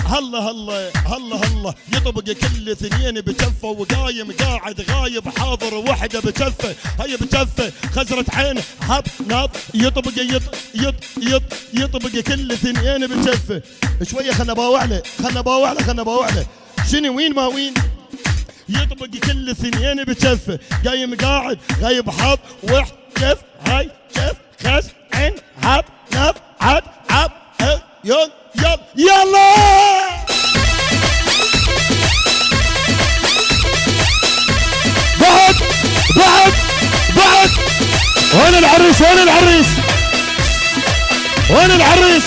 هلا هلا هلا هلا يطبق كل ثنين بكفه وقايم قاعد غايب حاضر وحده بكفه هي بكفه خزرة عين حب ناب يطبق يطبق كل ثنين بكفه شويه خلنا باوع له خلنا باوع له خلنا باوع له شنو وين ما وين يطبق كل ثنين بكفه قايم قاعد غايب حاض وح كف هاي كف خز عين حب ناب عد عب يلا يلا يلا بعد بعد بعد وين العريس وين العريس وين العريس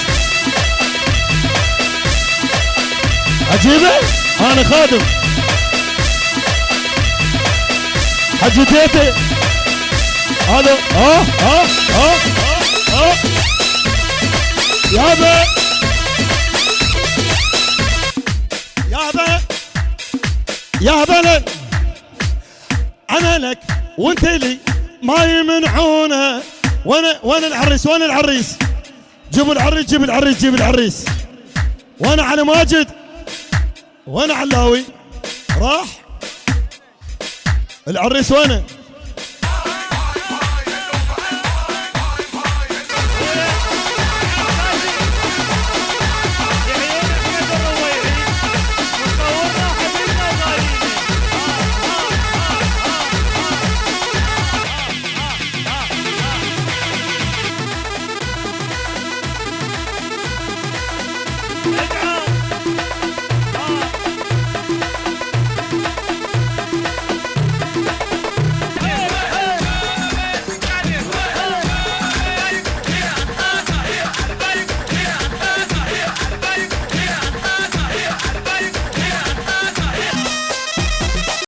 اجيبه انا خادم حجي تيتي هذا يابا يابا يابا انا لك وانت لي ما يمنعونه وين العريس وين العريس جيبوا العريس جيب العريس جيب العريس وانا علي ماجد وانا علاوي راح العريس وينه